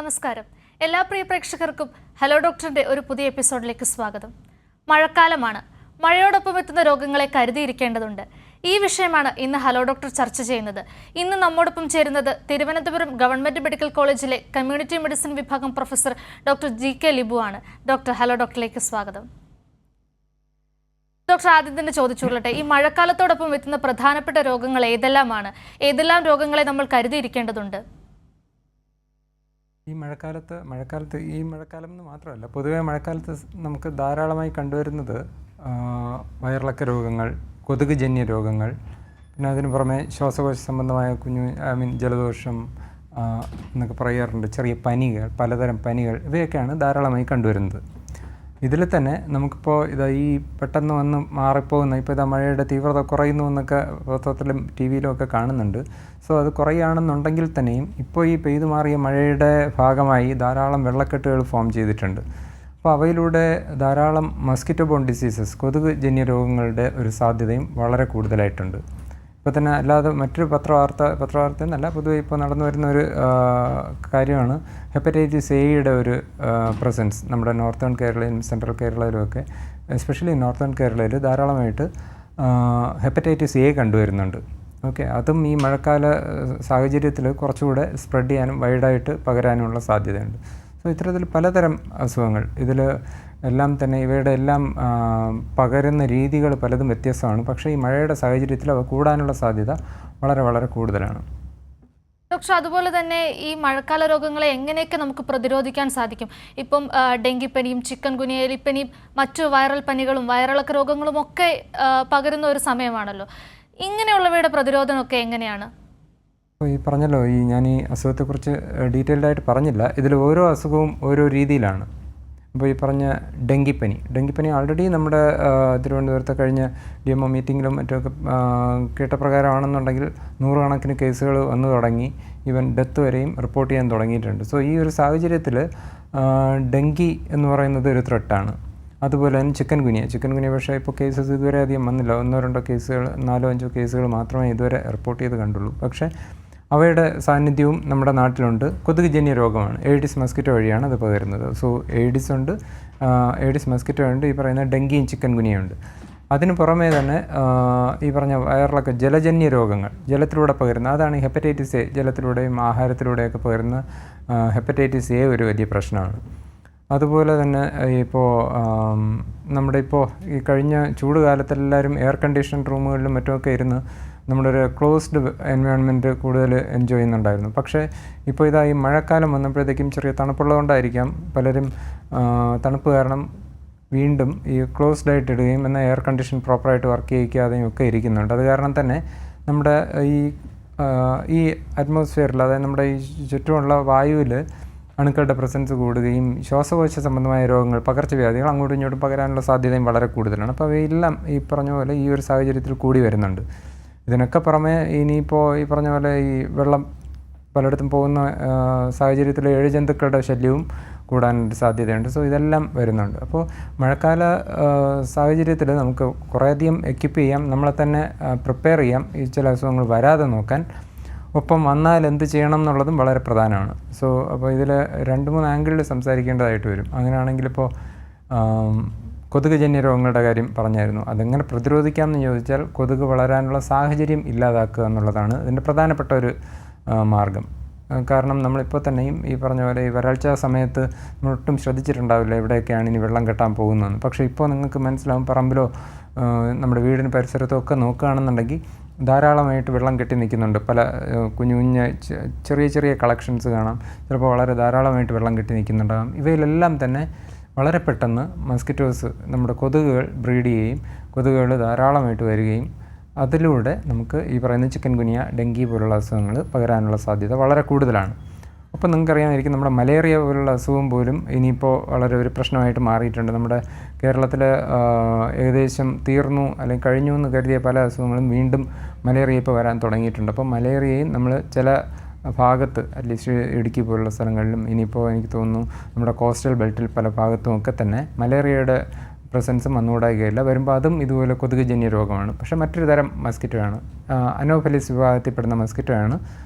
നമസ്കാരം. എല്ലാ പ്രിയ പ്രേക്ഷകർക്കും ഹലോ ഡോക്ടറിന്റെ ഒരു പുതിയ എപ്പിസോഡിലേക്ക് സ്വാഗതം. മഴക്കാലമാണ്. മഴയോടൊപ്പം എത്തുന്ന രോഗങ്ങളെ കരുതിയിരിക്കേണ്ടതുണ്ട്. ഈ വിഷയമാണ് ഇന്ന് ഹലോ ഡോക്ടർ ചർച്ച ചെയ്യുന്നത്. ഇന്ന് നമ്മോടൊപ്പം ചേരുന്നത് തിരുവനന്തപുരം ഗവൺമെന്റ് മെഡിക്കൽ കോളേജിലെ കമ്മ്യൂണിറ്റി മെഡിസിൻ വിഭാഗം പ്രൊഫസർ ഡോക്ടർ GK ലിബു ആണ്. ഡോക്ടർ, ഹലോ ഡോക്ടറിലേക്ക് സ്വാഗതം. ഡോക്ടർ, ആദ്യം തന്നെ ചോദിച്ചുകൊള്ളട്ടെ, ഈ മഴക്കാലത്തോടൊപ്പം എത്തുന്ന പ്രധാനപ്പെട്ട രോഗങ്ങൾ ഏതെല്ലാമാണ്? ഏതെല്ലാം രോഗങ്ങളെ നമ്മൾ കരുതിയിരിക്കേണ്ടതുണ്ട്? ഈ മഴക്കാലം എന്ന് മാത്രമല്ല, പൊതുവേ മഴക്കാലത്ത് നമുക്ക് ധാരാളമായി കണ്ടുവരുന്നത് വയറിളക്ക രോഗങ്ങൾ, കൊതുകുജന്യ രോഗങ്ങൾ, പിന്നെ അതിന് പുറമെ ശ്വാസകോശ സംബന്ധമായ ജലദോഷം എന്നൊക്കെ പറയാറുണ്ട്, ചെറിയ പനികൾ, പലതരം പനികൾ, ഇവയൊക്കെയാണ് ധാരാളമായി കണ്ടുവരുന്നത്. ഇതിൽ തന്നെ നമുക്കിപ്പോൾ ഈ പെട്ടെന്ന് വന്ന് മാറിപ്പോകുന്ന, ഇപ്പോൾ മഴയുടെ തീവ്രത കുറയുന്നു എന്നൊക്കെ പത്രത്തിലും TV യിലും ഒക്കെ കാണുന്നുണ്ട്. സോ അത് കുറയുകയാണെന്നുണ്ടെങ്കിൽ തന്നെയും ഇപ്പോൾ ഈ പെയ്തു മാറിയ മഴയുടെ ഭാഗമായി ധാരാളം വെള്ളക്കെട്ടുകൾ ഫോം ചെയ്തിട്ടുണ്ട്. അപ്പോൾ അവയിലൂടെ ധാരാളം മസ്കിറ്റോ ബോൺ ഡിസീസസ്, കൊതുകുജന്യ രോഗങ്ങളുടെ ഒരു സാധ്യതയും വളരെ കൂടുതലായിട്ടുണ്ട്. ഇപ്പോൾ തന്നെ അല്ലാതെ മറ്റൊരു പത്രവാർത്ത എന്നല്ല, പൊതുവെ ഇപ്പോൾ നടന്നു വരുന്ന ഒരു കാര്യമാണ് ഹെപ്പറ്റൈറ്റിസ് എയുടെ ഒരു പ്രസൻസ് നമ്മുടെ നോർത്തേൺ കേരളയിലും സെൻട്രൽ കേരളയിലുമൊക്കെ, എസ്പെഷ്യലി നോർത്തേൺ കേരളയിൽ ധാരാളമായിട്ട് ഹെപ്പറ്റൈറ്റിസ് എ കണ്ടുവരുന്നുണ്ട്. അതും ഈ മഴക്കാല സാഹചര്യത്തിൽ കുറച്ചുകൂടെ സ്പ്രെഡ് ചെയ്യാനും വൈഡായിട്ട് പകരാനുമുള്ള സാധ്യതയുണ്ട്. സോ ഇത്തരത്തിൽ പലതരം അസുഖങ്ങൾ, ഇതിൽ എല്ലാം തന്നെ ഇവയുടെ എല്ലാം പകരുന്ന രീതികൾ പലതും വ്യത്യസ്തമാണ്. പക്ഷേ ഈ മഴയുടെ സാഹചര്യത്തിൽ അവ കൂടാനുള്ള സാധ്യത വളരെ വളരെ കൂടുതലാണ്. ഡോക്ടർ, അതുപോലെ തന്നെ ഈ മഴക്കാല രോഗങ്ങളെ എങ്ങനെയൊക്കെ നമുക്ക് പ്രതിരോധിക്കാൻ സാധിക്കും? ഇപ്പം ഡെങ്കിപ്പനിയും ചിക്കൻ ഗുനിയ, എലിപ്പനിയും മറ്റു വൈറൽ പനികളും വയറിളക്ക രോഗങ്ങളും ഒക്കെ പകരുന്ന ഒരു സമയമാണല്ലോ. ഇങ്ങനെയുള്ളവയുടെ പ്രതിരോധമൊക്കെ എങ്ങനെയാണ്? അപ്പോൾ ഈ പറഞ്ഞല്ലോ, ഞാൻ ഈ അസുഖത്തെക്കുറിച്ച് ഡീറ്റെയിൽഡായിട്ട് പറഞ്ഞില്ല. ഇതിൽ ഓരോ അസുഖവും ഓരോ രീതിയിലാണ്. അപ്പോൾ ഈ പറഞ്ഞ ഡെങ്കിപ്പനി ആൾറെഡി നമ്മുടെ തിരുവനന്തപുരത്തെ കഴിഞ്ഞ DMO മീറ്റിങ്ങിലും മറ്റുമൊക്കെ കേട്ട പ്രകാരമാണെന്നുണ്ടെങ്കിൽ 100 കണക്കിന് കേസുകൾ വന്നു തുടങ്ങി, ഈവൻ ഡെത്ത് വരെയും റിപ്പോർട്ട് ചെയ്യാൻ തുടങ്ങിയിട്ടുണ്ട്. സോ ഈ ഒരു സാഹചര്യത്തിൽ ഡെങ്കി എന്ന് പറയുന്നത് ഒരു ത്രെട്ടാണ്. അതുപോലെ തന്നെ ചിക്കൻ ഗുനിയ പക്ഷേ ഇപ്പോൾ കേസസ് ഇതുവരെ അധികം വന്നില്ല. 1-2 കേസുകൾ, 4-5 കേസുകൾ മാത്രമേ ഇതുവരെ റിപ്പോർട്ട് ചെയ്ത് കണ്ടുള്ളൂ. പക്ഷേ അവയുടെ സാന്നിധ്യവും നമ്മുടെ നാട്ടിലുണ്ട്. കൊതുകുജന്യ രോഗമാണ്, ഏഡിസ് മസ്കിറ്റോ വഴിയാണ് അത് പകരുന്നത്. സോ ഏഡിസ് ഉണ്ട്, ഏഡിസ് മസ്കിറ്റോ ഉണ്ട്, ഈ പറയുന്ന ഡെങ്കിയും ചിക്കൻ ഗുനിയുണ്ട്. അതിന് പുറമേ തന്നെ ഈ പറഞ്ഞ വയറിളക്ക ജലജന്യ രോഗങ്ങൾ, ജലത്തിലൂടെ പകരുന്ന, അതാണ് ഈ ഹെപ്പറ്റൈറ്റിസ് എ. ജലത്തിലൂടെയും ആഹാരത്തിലൂടെയൊക്കെ പകരുന്ന ഹെപ്പറ്റൈറ്റിസ് എ ഒരു വലിയ പ്രശ്നമാണ്. അതുപോലെ തന്നെ ഇപ്പോൾ നമ്മുടെ ഈ കഴിഞ്ഞ ചൂട് കാലത്തെല്ലാവരും എയർ കണ്ടീഷൻ റൂമുകളിലും മറ്റുമൊക്കെ ഇരുന്ന് നമ്മുടെ ഒരു ക്ലോസ്ഡ് എൻവയോൺമെൻറ്റ് കൂടുതൽ എൻജോയ് ചെയ്യുന്നുണ്ടായിരുന്നു. പക്ഷേ ഇപ്പോൾ ഈ മഴക്കാലം വന്നപ്പോഴത്തേക്കും ചെറിയ തണുപ്പുള്ളതുകൊണ്ടായിരിക്കാം പലരും തണുപ്പ് കാരണം വീണ്ടും ഈ ക്ലോസ്ഡ് ആയിട്ട് ഇടുകയും എന്നാൽ എയർ കണ്ടീഷൻ പ്രോപ്പറായിട്ട് വർക്ക് ചെയ്യിക്കാതെയും ഒക്കെ ഇരിക്കുന്നുണ്ട്. അത് കാരണം തന്നെ നമ്മുടെ ഈ അറ്റ്മോസ്ഫിയറിൽ, അതായത് നമ്മുടെ ഈ ചുറ്റുമുള്ള വായുവിൽ അണുക്കളുടെ പ്രസൻസ് കൂടുകയും ശ്വാസകോശ സംബന്ധമായ രോഗങ്ങൾ, പകർച്ചവ്യാധികൾ അങ്ങോട്ടും ഇങ്ങോട്ടും പകരാനുള്ള സാധ്യതയും വളരെ കൂടുതലാണ്. അപ്പോൾ അവയെല്ലാം ഈ പറഞ്ഞ പോലെ ഈ ഒരു സാഹചര്യത്തിൽ കൂടി വരുന്നുണ്ട്. ഇതിനൊക്കെ പുറമെ ഇനിയിപ്പോൾ ഈ പറഞ്ഞ പോലെ ഈ വെള്ളം പലയിടത്തും പോകുന്ന സാഹചര്യത്തിൽ ഇഴജന്തുക്കളുടെ ശല്യവും കൂടാനൊരു സാധ്യതയുണ്ട്. സോ ഇതെല്ലാം വരുന്നുണ്ട്. അപ്പോൾ മഴക്കാല സാഹചര്യത്തിൽ നമുക്ക് കുറേയധികം എക്യുപ്പ് ചെയ്യാം, നമ്മളെ തന്നെ പ്രിപ്പയർ ചെയ്യാം ഈ ചില അസുഖങ്ങൾ വരാതെ നോക്കാൻ. ഒപ്പം വന്നാൽ എന്ത് ചെയ്യണം എന്നുള്ളതും വളരെ പ്രധാനമാണ്. സോ അപ്പോൾ ഇതിൽ 2-3 ആംഗിളിൽ സംസാരിക്കേണ്ടതായിട്ട് വരും. അങ്ങനെയാണെങ്കിലിപ്പോൾ കൊതുകുജന്യ രോഗങ്ങളുടെ കാര്യം പറഞ്ഞായിരുന്നു. അതെങ്ങനെ പ്രതിരോധിക്കാമെന്ന് ചോദിച്ചാൽ കൊതുക് വളരാനുള്ള സാഹചര്യം ഇല്ലാതാക്കുക എന്നുള്ളതാണ് ഇതിൻ്റെ പ്രധാനപ്പെട്ട ഒരു മാർഗം. കാരണം നമ്മളിപ്പോൾ തന്നെയും ഈ പറഞ്ഞ പോലെ ഈ വരൾച്ച സമയത്ത് നമ്മളൊട്ടും ശ്രദ്ധിച്ചിട്ടുണ്ടാവില്ല എവിടെയൊക്കെയാണ് ഇനി വെള്ളം കെട്ടാൻ പോകുന്നതെന്ന്. പക്ഷേ ഇപ്പോൾ നിങ്ങൾക്ക് മനസ്സിലാവും, പറമ്പിലോ നമ്മുടെ വീടിന് പരിസരത്തോ ഒക്കെ നോക്കുകയാണെന്നുണ്ടെങ്കിൽ ധാരാളമായിട്ട് വെള്ളം കെട്ടി നിൽക്കുന്നുണ്ട്. പല കുഞ്ഞു ചെറിയ കളക്ഷൻസ് കാണാം. ചിലപ്പോൾ വളരെ ധാരാളമായിട്ട് വെള്ളം കെട്ടി നിൽക്കുന്നുണ്ടാകാം. ഇവയിലെല്ലാം തന്നെ വളരെ പെട്ടെന്ന് മസ്കിറ്റോസ്, നമ്മുടെ കൊതുകുകൾ ബ്രീഡ് ചെയ്യുകയും കൊതുകുകൾ ധാരാളമായിട്ട് വരികയും അതിലൂടെ നമുക്ക് ഈ പറയുന്ന ചിക്കൻ ഗുനിയ, ഡെങ്കി പോലുള്ള അസുഖങ്ങൾ പകരാനുള്ള സാധ്യത വളരെ കൂടുതലാണ്. അപ്പോൾ നിങ്ങൾക്കറിയാമായിരിക്കും, നമ്മുടെ മലേറിയ പോലുള്ള അസുഖം പോലും ഇനിയിപ്പോൾ വളരെ ഒരു പ്രശ്നമായിട്ട് മാറിയിട്ടുണ്ട്. നമ്മുടെ കേരളത്തിൽ ഏകദേശം തീർന്നു അല്ലെങ്കിൽ കഴിഞ്ഞു എന്ന് കരുതിയ പല അസുഖങ്ങളും വീണ്ടും മലേറിയ ഇപ്പോൾ വരാൻ തുടങ്ങിയിട്ടുണ്ട്. അപ്പോൾ മലേറിയയും നമ്മൾ ചില ഭാഗത്ത്, അറ്റ്ലീസ്റ്റ് ഇടുക്കി പോലുള്ള സ്ഥലങ്ങളിലും, ഇനിയിപ്പോൾ എനിക്ക് തോന്നുന്നു നമ്മുടെ കോസ്റ്റൽ ബെൽറ്റിൽ പല ഭാഗത്തും ഒക്കെ തന്നെ മലേറിയയുടെ പ്രസൻസും വന്നുകൂടായികയില്ല. വരുമ്പോൾ അതും ഇതുപോലെ കൊതുകുജന്യ രോഗമാണ്. പക്ഷേ മറ്റൊരു തരം മസ്കിറ്റോ ആണ്, അനോഫലിസ് വിഭാഗത്തിൽപ്പെടുന്ന മസ്കിറ്റോ ആണ്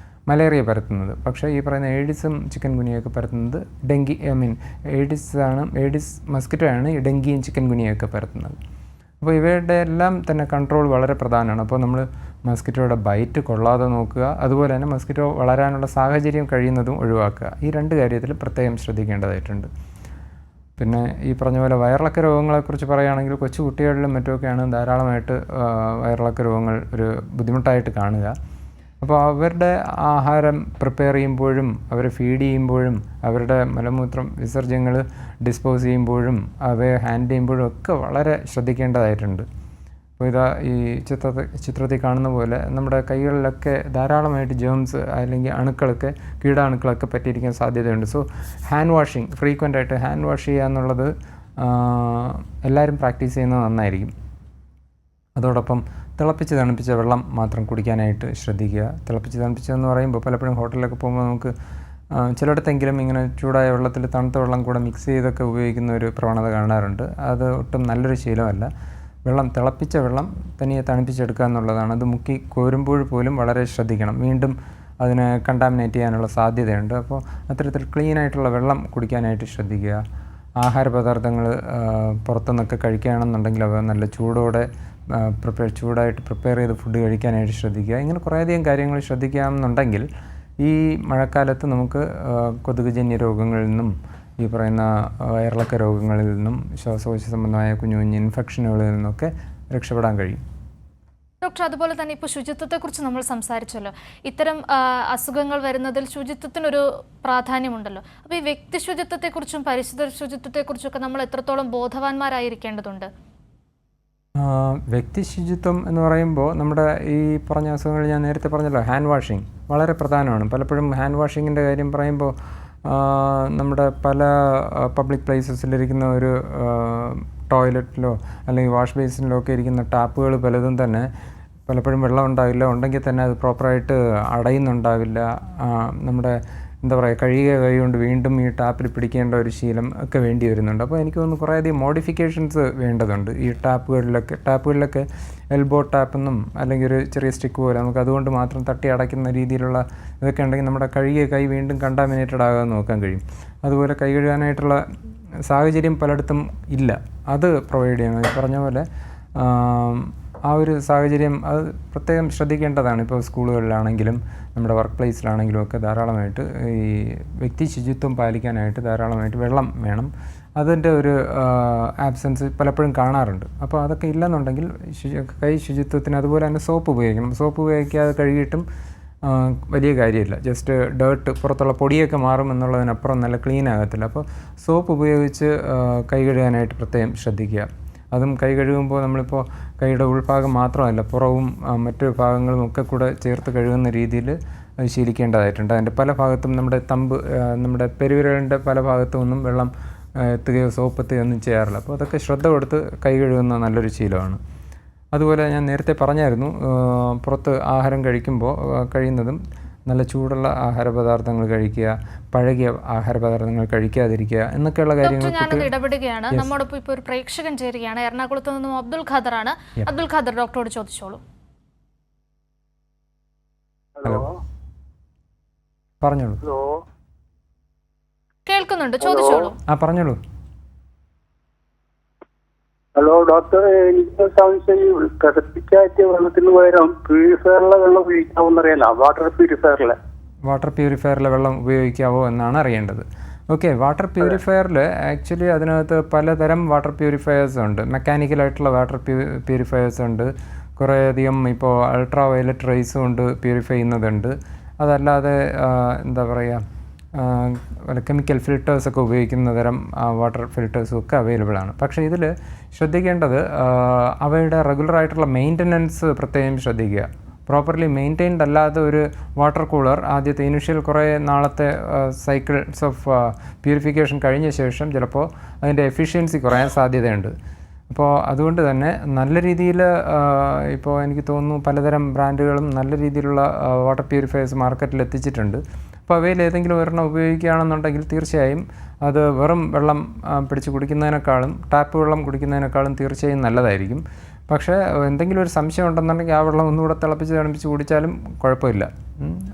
മലേറിയ പരത്തുന്നത്. പക്ഷേ ഈ പറയുന്ന ഏഡിസും ചിക്കൻ ഗുനിയൊക്കെ പരത്തുന്നത് ഏഡിസ് മസ്കിറ്റോ ആണ് ഈ ഡെങ്കിയും ചിക്കൻ ഗുനിയൊക്കെ പരത്തുന്നത്. അപ്പോൾ ഇവയുടെ എല്ലാം തന്നെ കൺട്രോൾ വളരെ പ്രധാനമാണ്. അപ്പോൾ നമ്മൾ മസ്കിറ്റോയുടെ ബൈറ്റ് കൊള്ളാതെ നോക്കുക, അതുപോലെ തന്നെ മസ്കിറ്റോ വളരാനുള്ള സാഹചര്യം കഴിയുന്നതും ഒഴിവാക്കുക. ഈ 2 കാര്യത്തിൽ പ്രത്യേകം ശ്രദ്ധിക്കേണ്ടതായിട്ടുണ്ട്. പിന്നെ ഈ പറഞ്ഞ പോലെ വയറിളക്ക രോഗങ്ങളെക്കുറിച്ച് പറയുകയാണെങ്കിൽ കൊച്ചു കുട്ടികളിലും മറ്റുമൊക്കെയാണ് ധാരാളമായിട്ട് വയറിളക്ക രോഗങ്ങൾ ഒരു ബുദ്ധിമുട്ടായിട്ട് കാണുക. അപ്പോൾ അവരുടെ ആഹാരം പ്രിപ്പയർ ചെയ്യുമ്പോഴും അവരെ ഫീഡ് ചെയ്യുമ്പോഴും അവരുടെ മലമൂത്രം വിസർജ്യങ്ങൾ ഡിസ്പോസ് ചെയ്യുമ്പോഴും അവയെ ഹാൻഡിൽ ചെയ്യുമ്പോഴും ഒക്കെ വളരെ ശ്രദ്ധിക്കേണ്ടതായിട്ടുണ്ട്. അപ്പോൾ ഇതാ ഈ ചിത്രത്തിൽ കാണുന്ന പോലെ നമ്മുടെ കൈകളിലൊക്കെ ധാരാളമായിട്ട് ജേംസ് അല്ലെങ്കിൽ കീടാണുക്കളൊക്കെ പറ്റിയിരിക്കാൻ സാധ്യതയുണ്ട്. സോ ഹാൻഡ് വാഷിങ്, ഫ്രീക്വൻ്റായിട്ട് ഹാൻഡ് വാഷ് ചെയ്യുക എന്നുള്ളത് എല്ലാവരും പ്രാക്ടീസ് ചെയ്യുന്നത് നന്നായിരിക്കും. അതോടൊപ്പം തിളപ്പിച്ച വെള്ളം മാത്രം കുടിക്കാനായിട്ട് ശ്രദ്ധിക്കുക. തിളപ്പിച്ചതെന്ന് പറയുമ്പോൾ പലപ്പോഴും ഹോട്ടലിലൊക്കെ പോകുമ്പോൾ നമുക്ക് ചിലയിടത്തെങ്കിലും ഇങ്ങനെ ചൂടായ വെള്ളത്തിൽ തണുത്ത വെള്ളം കൂടെ മിക്സ് ചെയ്തൊക്കെ ഉപയോഗിക്കുന്ന ഒരു പ്രവണത കാണാറുണ്ട്. അത് ഒട്ടും നല്ലൊരു ശീലമല്ല. തിളപ്പിച്ച വെള്ളം തനിയെ തണുപ്പിച്ചെടുക്കുക എന്നുള്ളതാണ്. അത് മുക്കി കോരുമ്പോൾ പോലും വളരെ ശ്രദ്ധിക്കണം. വീണ്ടും അതിനെ കണ്ടാമിനേറ്റ് ചെയ്യാനുള്ള സാധ്യതയുണ്ട്. അപ്പോൾ അത്തരത്തിൽ ക്ലീനായിട്ടുള്ള വെള്ളം കുടിക്കാനായിട്ട് ശ്രദ്ധിക്കുക. ആഹാരപദാർത്ഥങ്ങൾ പുറത്തുനിന്നൊക്കെ കഴിക്കുകയാണെന്നുണ്ടെങ്കിൽ അവ നല്ല ചൂടായിട്ട് പ്രിപ്പയർ ചെയ്ത് ഫുഡ് കഴിക്കാനായിട്ട് ശ്രദ്ധിക്കുക. ഇങ്ങനെ കുറേയധികം കാര്യങ്ങൾ ശ്രദ്ധിക്കാമെന്നുണ്ടെങ്കിൽ ഈ മഴക്കാലത്ത് നമുക്ക് കൊതുകുജന്യ രോഗങ്ങളിൽ നിന്നും ഈ പറയുന്ന വയറിളക്ക രോഗങ്ങളിൽ നിന്നും ശ്വാസകോശ സംബന്ധമായ കുഞ്ഞു ഇൻഫെക്ഷനുകളിൽ നിന്നൊക്കെ രക്ഷപ്പെടാൻ കഴിയും. ഡോക്ടർ, അതുപോലെ തന്നെ ഇപ്പോൾ ശുചിത്വത്തെക്കുറിച്ച് നമ്മൾ സംസാരിച്ചല്ലോ. ഇത്തരം അസുഖങ്ങൾ വരുന്നതിൽ ശുചിത്വത്തിനൊരു പ്രാധാന്യമുണ്ടല്ലോ. അപ്പോൾ ഈ വ്യക്തി ശുചിത്വത്തെക്കുറിച്ചും പരിശുദ്ധ ശുചിത്വത്തെക്കുറിച്ചൊക്കെ നമ്മൾ എത്രത്തോളം ബോധവാന്മാരായിരിക്കേണ്ടതുണ്ട്? വ്യക്തി ശുചിത്വം എന്ന് പറയുമ്പോൾ നമ്മുടെ ഈ പറഞ്ഞ അസുഖങ്ങൾ ഞാൻ നേരത്തെ പറഞ്ഞല്ലോ, ഹാൻഡ് വാഷിങ് വളരെ പ്രധാനമാണ്. പലപ്പോഴും ഹാൻഡ് വാഷിങ്ങിൻ്റെ കാര്യം പറയുമ്പോൾ നമ്മുടെ പല പബ്ലിക് പ്ലേസസിലിരിക്കുന്ന ഒരു ടോയ്ലറ്റിലോ അല്ലെങ്കിൽ വാഷ് ബേസിനിലോ ഒക്കെ ഇരിക്കുന്ന ടാപ്പുകൾ പലതും തന്നെ പലപ്പോഴും വെള്ളം ഉണ്ടാവില്ല, ഉണ്ടെങ്കിൽ തന്നെ അത് പ്രോപ്പറായിട്ട് അടയുന്നുണ്ടാവില്ല. നമ്മുടെ കഴുകിയ കൈ കൊണ്ട് വീണ്ടും ഈ ടാപ്പിൽ പിടിക്കേണ്ട ഒരു ശീലം ഒക്കെ വേണ്ടി വരുന്നുണ്ട്. അപ്പോൾ എനിക്ക് തോന്നുന്നു കുറേയധികം മോഡിഫിക്കേഷൻസ് വേണ്ടതുണ്ട്. ഈ ടാപ്പുകളിലൊക്കെ എൽബോ ടാപ്പെന്നും അല്ലെങ്കിൽ ഒരു ചെറിയ സ്റ്റിക്ക് പോലെ നമുക്ക് അതുകൊണ്ട് മാത്രം തട്ടി അടയ്ക്കുന്ന രീതിയിലുള്ള ഇതൊക്കെ ഉണ്ടെങ്കിൽ നമ്മുടെ കഴുകിയ കൈ വീണ്ടും കണ്ടാമിനേറ്റഡ് ആകാതെ നോക്കാൻ കഴിയും. അതുപോലെ കൈ കഴുകാനായിട്ടുള്ള സാഹചര്യം പലയിടത്തും ഇല്ല, അത് പ്രൊവൈഡ് ചെയ്യണം. ഈ പറഞ്ഞ പോലെ ആ ഒരു സാഹചര്യം അത് പ്രത്യേകം ശ്രദ്ധിക്കേണ്ടതാണ്. ഇപ്പോൾ സ്കൂളുകളിലാണെങ്കിലും നമ്മുടെ വർക്ക് പ്ലേസിലാണെങ്കിലും ഒക്കെ ധാരാളമായിട്ട് ഈ വ്യക്തി ശുചിത്വം പാലിക്കാനായിട്ട് ധാരാളമായിട്ട് വെള്ളം വേണം. അതിൻ്റെ ഒരു ആബ്സെൻസ് പലപ്പോഴും കാണാറുണ്ട്. അപ്പോൾ അതൊക്കെ ഇല്ലെന്നുണ്ടെങ്കിൽ കൈ ശുചിത്വത്തിന് അതുപോലെ തന്നെ സോപ്പ് ഉപയോഗിക്കണം. സോപ്പ് ഉപയോഗിക്കാതെ കഴുകിയിട്ടും വലിയ കാര്യമില്ല. ജസ്റ്റ് പുറത്തുള്ള പൊടിയൊക്കെ മാറും എന്നുള്ളതിനപ്പുറം നല്ല ക്ലീൻ ആകത്തില്ല. അപ്പോൾ സോപ്പ് ഉപയോഗിച്ച് കൈ കഴുകാനായിട്ട് പ്രത്യേകം ശ്രദ്ധിക്കുക. അതും കൈ കഴുകുമ്പോൾ നമ്മളിപ്പോൾ കൈയുടെ ഉൾഭാഗം മാത്രമല്ല പുറവും മറ്റു ഭാഗങ്ങളും ഒക്കെ കൂടെ ചേർത്ത് കഴുകുന്ന രീതിയിൽ അത് ശീലിക്കേണ്ടതായിട്ടുണ്ട്. അതിൻ്റെ പല ഭാഗത്തും നമ്മുടെ പെരുവിരലിൻ്റെ പല ഭാഗത്തും ഒന്നും വെള്ളം എത്തുകയോ സോപ്പ് എത്തുകയോ ഒന്നും ചെയ്യാറില്ല. അപ്പോൾ അതൊക്കെ ശ്രദ്ധ കൊടുത്ത് കൈ കഴുകുന്ന നല്ലൊരു ശീലമാണ്. അതുപോലെ ഞാൻ നേരത്തെ പറഞ്ഞായിരുന്നു, പുറത്ത് ആഹാരം കഴിക്കുമ്പോൾ കഴിയുന്നതും നല്ല ചൂടുള്ള ആഹാരപദാർത്ഥങ്ങൾ കഴിക്കുക, പഴകിയ ആഹാരപദാർത്ഥങ്ങൾ കഴിക്കാതിരിക്കുക എന്നൊക്കെയുള്ള കാര്യങ്ങൾ. ഞാനത് ഇടപെടുകയാണ്. നമ്മോടൊപ്പം ഇപ്പോൾ ഒരു പ്രേക്ഷകൻ ചേരുകയാണ്. എറണാകുളത്ത് നിന്നും അബ്ദുൽ ഖാദറാണ്. അബ്ദുൽ ഖാദർ, ഡോക്ടറോട് ചോദിച്ചോളൂ. ഹലോ, പറഞ്ഞോളൂ. കേൾക്കുന്നുണ്ട്, ചോദിച്ചോളൂ. പറഞ്ഞോളൂ. ഹലോ ഡോക്ടർ, എനിക്ക് സംശയം, തിളപ്പിക്കാറ്റിയ വെള്ളത്തിന് പകരം പ്യൂരിഫയറിലെ വെള്ളം ഉപയോഗിക്കാമെന്നറിയാലോ, വാട്ടർ പ്യൂരിഫയറിലെ വെള്ളം ഉപയോഗിക്കാവോ എന്നാണ് അറിയേണ്ടത്. ഓക്കെ, വാട്ടർ പ്യൂരിഫയറിൽ ആക്ച്വലി അതിനകത്ത് പലതരം വാട്ടർ പ്യൂരിഫയേഴ്സ് ഉണ്ട്. മെക്കാനിക്കലായിട്ടുള്ള വാട്ടർ പ്യൂരിഫയേഴ്സ് ഉണ്ട്, കുറേയധികം ഇപ്പോൾ അൾട്രാ വയലറ്റ് റേസ് കൊണ്ട് പ്യൂരിഫൈ ചെയ്യുന്നതുണ്ട്. അതല്ലാതെ കെമിക്കൽ ഫിൽറ്റേഴ്സൊക്കെ ഉപയോഗിക്കുന്ന തരം വാട്ടർ ഫിൽറ്റേഴ്സും ഒക്കെ അവൈലബിൾ ആണ്. പക്ഷേ ഇതിൽ ശ്രദ്ധിക്കേണ്ടത് അവയുടെ റെഗുലറായിട്ടുള്ള മെയിൻ്റനൻസ് പ്രത്യേകം ശ്രദ്ധിക്കുക. പ്രോപ്പർലി മെയിൻറ്റെയിൻഡ് അല്ലാത്ത ഒരു വാട്ടർ കൂളർ ആദ്യത്തെ ഇനിഷ്യൽ കുറേ നാളത്തെ സൈക്കിൾസ് ഓഫ് പ്യൂരിഫിക്കേഷൻ കഴിഞ്ഞ ശേഷം ചിലപ്പോൾ അതിൻ്റെ എഫിഷ്യൻസി കുറയാൻ സാധ്യതയുണ്ട്. അപ്പോൾ അതുകൊണ്ട് തന്നെ നല്ല രീതിയിൽ ഇപ്പോൾ എനിക്ക് തോന്നുന്നു പലതരം ബ്രാൻഡുകളും നല്ല രീതിയിലുള്ള വാട്ടർ പ്യൂരിഫയേഴ്സ് മാർക്കറ്റിൽ എത്തിച്ചിട്ടുണ്ട്. അപ്പോൾ അവയിൽ ഏതെങ്കിലും ഒരെണ്ണം ഉപയോഗിക്കുകയാണെന്നുണ്ടെങ്കിൽ തീർച്ചയായും അത് വെറും വെള്ളം പിടിച്ച് കുടിക്കുന്നതിനേക്കാളും ടാപ്പ് വെള്ളം കുടിക്കുന്നതിനേക്കാളും തീർച്ചയായും നല്ലതായിരിക്കും. പക്ഷേ എന്തെങ്കിലും ഒരു സംശയം ഉണ്ടെന്നുണ്ടെങ്കിൽ ആ വെള്ളം ഒന്നുകൂടെ തിളപ്പിച്ച് കുടിച്ചാലും കുഴപ്പമില്ല.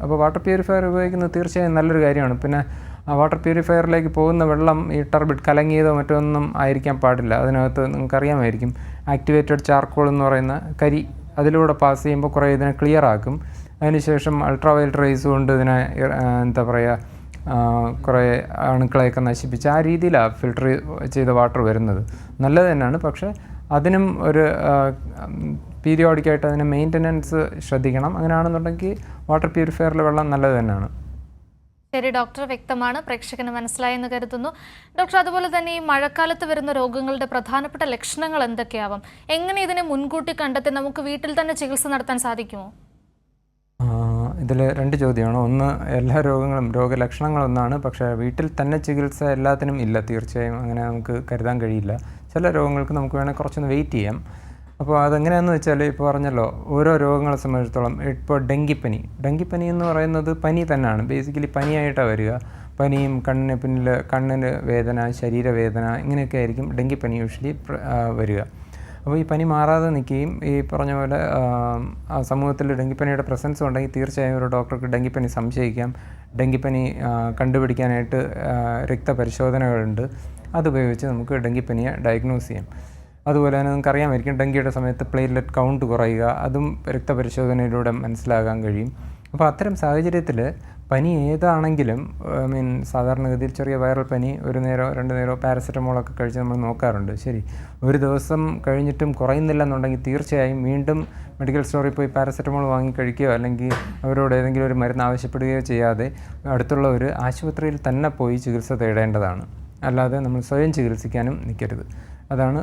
അപ്പോൾ വാട്ടർ പ്യൂരിഫയർ ഉപയോഗിക്കുന്നത് തീർച്ചയായും നല്ലൊരു കാര്യമാണ്. പിന്നെ ആ വാട്ടർ പ്യൂരിഫയറിലേക്ക് പോകുന്ന വെള്ളം ഈ ടർബിഡ് കലങ്ങിയതോ മറ്റൊന്നും ആയിരിക്കാൻ പാടില്ല. അതിനകത്ത് നിങ്ങൾക്കറിയാമായിരിക്കും ആക്ടിവേറ്റഡ് ചാർക്കോൾ എന്ന് പറയുന്ന കരി അതിലൂടെ പാസ് ചെയ്യുമ്പോൾ കുറേ ഇതിനെ ക്ലിയർ ആക്കും. അതിനുശേഷം അൾട്രാവയലറ്റ് റേസ് കൊണ്ട് ഇതിനെ എന്താ പറയുക കുറേ അണുക്കളെയൊക്കെ നശിപ്പിച്ച് ആ രീതിയിലാണ് ഫിൽട്ടർ ചെയ്ത വാട്ടർ വരുന്നത്. നല്ലത് തന്നെയാണ്. പക്ഷേ അതിനും ഒരു പീരിയോഡിക്കായിട്ട് അതിന് മെയിൻ്റനൻസ് ശ്രദ്ധിക്കണം. അങ്ങനെയാണെന്നുണ്ടെങ്കിൽ വാട്ടർ പ്യൂരിഫയറിലെ വെള്ളം നല്ലത് തന്നെയാണ്. ശരി ഡോക്ടർ, വ്യക്തമാണ്, പ്രേക്ഷകന് മനസ്സിലായെന്ന് കരുതുന്നു. ഡോക്ടർ, അതുപോലെ തന്നെ ഈ മഴക്കാലത്ത് വരുന്ന രോഗങ്ങളുടെ പ്രധാനപ്പെട്ട ലക്ഷണങ്ങൾ എന്തൊക്കെയാവാം? എങ്ങനെ ഇതിനെ മുൻകൂട്ടി കണ്ടെത്തി നമുക്ക് വീട്ടിൽ തന്നെ ചികിത്സ നടത്താൻ സാധിക്കുമോ? ഇതിൽ 2 ചോദ്യമാണ്. ഒന്ന്, എല്ലാ രോഗങ്ങളും രോഗലക്ഷണങ്ങളൊന്നാണ്, പക്ഷേ വീട്ടിൽ തന്നെ ചികിത്സ എല്ലാത്തിനും ഇല്ല. തീർച്ചയായും അങ്ങനെ നമുക്ക് കരുതാൻ കഴിയില്ല. ചില രോഗങ്ങൾക്ക് നമുക്ക് വേണമെങ്കിൽ കുറച്ചൊന്ന് വെയിറ്റ് ചെയ്യാം. അപ്പോൾ അതെങ്ങനെയാണെന്ന് വെച്ചാൽ ഇപ്പോൾ പറഞ്ഞല്ലോ, ഓരോ രോഗങ്ങളെ സംബന്ധിച്ചിടത്തോളം ഇപ്പോൾ ഡെങ്കിപ്പനി എന്ന് പറയുന്നത് പനി തന്നെയാണ്. ബേസിക്കലി പനിയായിട്ടാണ് വരിക. പനിയും കണ്ണിന് വേദന, ശരീരവേദന, ഇങ്ങനെയൊക്കെ ആയിരിക്കും ഡെങ്കിപ്പനി യൂഷ്വലി വരിക. അപ്പോൾ ഈ പനി മാറാതെ നിൽക്കുകയും ഈ പറഞ്ഞ പോലെ സമൂഹത്തിൽ ഡെങ്കിപ്പനിയുടെ പ്രസൻസ് ഉണ്ടെങ്കിൽ തീർച്ചയായും ഒരു ഡോക്ടർക്ക് ഡെങ്കിപ്പനി സംശയിക്കാം. ഡെങ്കിപ്പനി കണ്ടുപിടിക്കാനായിട്ട് രക്തപരിശോധനകളുണ്ട്. അതുപയോഗിച്ച് നമുക്ക് ഡെങ്കിപ്പനിയെ ഡയഗ്നോസ് ചെയ്യാം. അതുപോലെ തന്നെ നമുക്കറിയാമായിരിക്കും ഡെങ്കിയുടെ സമയത്ത് പ്ലേറ്റ്ലെറ്റ് കൗണ്ട് കുറയുക, അതും രക്തപരിശോധനയിലൂടെ മനസ്സിലാകാൻ കഴിയും. അപ്പോൾ അത്തരം സാഹചര്യത്തിൽ പനി ഏതാണെങ്കിലും സാധാരണഗതിയിൽ ചെറിയ വൈറൽ പനി 1 നേരോ 2 നേരോ പാരസെറ്റമോളൊക്കെ കഴിച്ച് നമ്മൾ നോക്കാറുണ്ട്. ശരി, ഒരു ദിവസം കഴിഞ്ഞിട്ടും കുറയുന്നില്ല എന്നുണ്ടെങ്കിൽ തീർച്ചയായും വീണ്ടും മെഡിക്കൽ സ്റ്റോറിൽ പോയി പാരസെറ്റമോൾ വാങ്ങി കഴിക്കുകയോ അല്ലെങ്കിൽ അവരോട് ഏതെങ്കിലും ഒരു മരുന്ന് ആവശ്യപ്പെടുകയോ ചെയ്യാതെ അടുത്തുള്ള ഒരു ആശുപത്രിയിൽ തന്നെ പോയി ചികിത്സ തേടേണ്ടതാണ്. അല്ലാതെ നമ്മൾ സ്വയം ചികിത്സിക്കാനും നിൽക്കരുത്. അതാണ്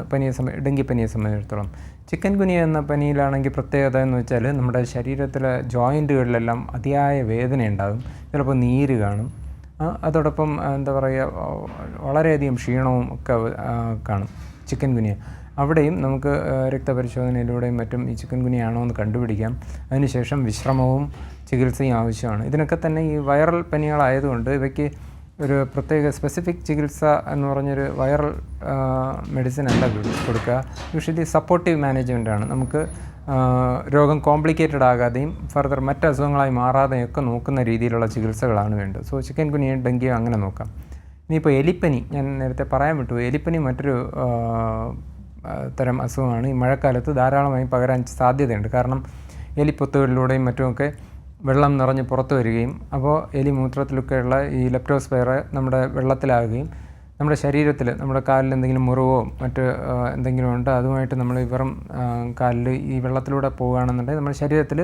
ഡെങ്കിപ്പനിയെ സംബന്ധിച്ചിടത്തോളം. ചിക്കൻ ഗുനിയ എന്ന പനിയിലാണെങ്കിൽ പ്രത്യേകത എന്ന് വെച്ചാൽ നമ്മുടെ ശരീരത്തിലെ ജോയിൻറ്റുകളിലെല്ലാം അതിയായ വേദന ഉണ്ടാകും, ചിലപ്പോൾ നീര് കാണും. അതോടൊപ്പം എന്താ പറയുക, വളരെയധികം ക്ഷീണവും ഒക്കെ കാണും ചിക്കൻ ഗുനിയ. അവിടെയും നമുക്ക് രക്തപരിശോധനയിലൂടെയും മറ്റും ഈ ചിക്കൻ ഗുനിയ ആണോ എന്ന് കണ്ടുപിടിക്കാം. അതിനുശേഷം വിശ്രമവും ചികിത്സയും ആവശ്യമാണ്. ഇതിനൊക്കെ തന്നെ ഈ വൈറൽ പനികളായതുകൊണ്ട് ഇവയ്ക്ക് ഒരു പ്രത്യേക സ്പെസിഫിക് ചികിത്സ എന്ന് പറഞ്ഞൊരു വൈറൽ മെഡിസിൻ അല്ല കൊടുക്കുക. യൂഷ്വലി സപ്പോർട്ടീവ് മാനേജ്മെൻറ്റാണ്. നമുക്ക് രോഗം കോംപ്ലിക്കേറ്റഡ് ആകാതെയും ഫർദർ മറ്റ് അസുഖങ്ങളായി മാറാതെയും ഒക്കെ നോക്കുന്ന രീതിയിലുള്ള ചികിത്സകളാണ് വേണ്ടത്. സോ ചിക്കൻ ഗുനിയ ഡെങ്കിയോ അങ്ങനെ നോക്കാം. ഇനിയിപ്പോൾ എലിപ്പനി, ഞാൻ നേരത്തെ പറയാൻ വിട്ടു. എലിപ്പനി മറ്റൊരു തരം അസുഖമാണ്. ഈ മഴക്കാലത്ത് ധാരാളമായി പകരാൻ സാധ്യതയുണ്ട്. കാരണം എലിപ്പൊത്തുകളിലൂടെയും മറ്റുമൊക്കെ വെള്ളം നിറഞ്ഞ് പുറത്തു വരികയും അപ്പോൾ എലി മൂത്രത്തിലൊക്കെയുള്ള ഈ ലെപ്റ്റോസ്പൈറ നമ്മുടെ വെള്ളത്തിലാകുകയും നമ്മുടെ ശരീരത്തിൽ നമ്മുടെ കാലിൽ എന്തെങ്കിലും മുറിവോ മറ്റ് എന്തെങ്കിലും ഉണ്ട് അതുമായിട്ട് നമ്മൾ വെറും കാലിൽ ഈ വെള്ളത്തിലൂടെ പോവുകയാണെന്നുണ്ടെങ്കിൽ നമ്മുടെ ശരീരത്തിൽ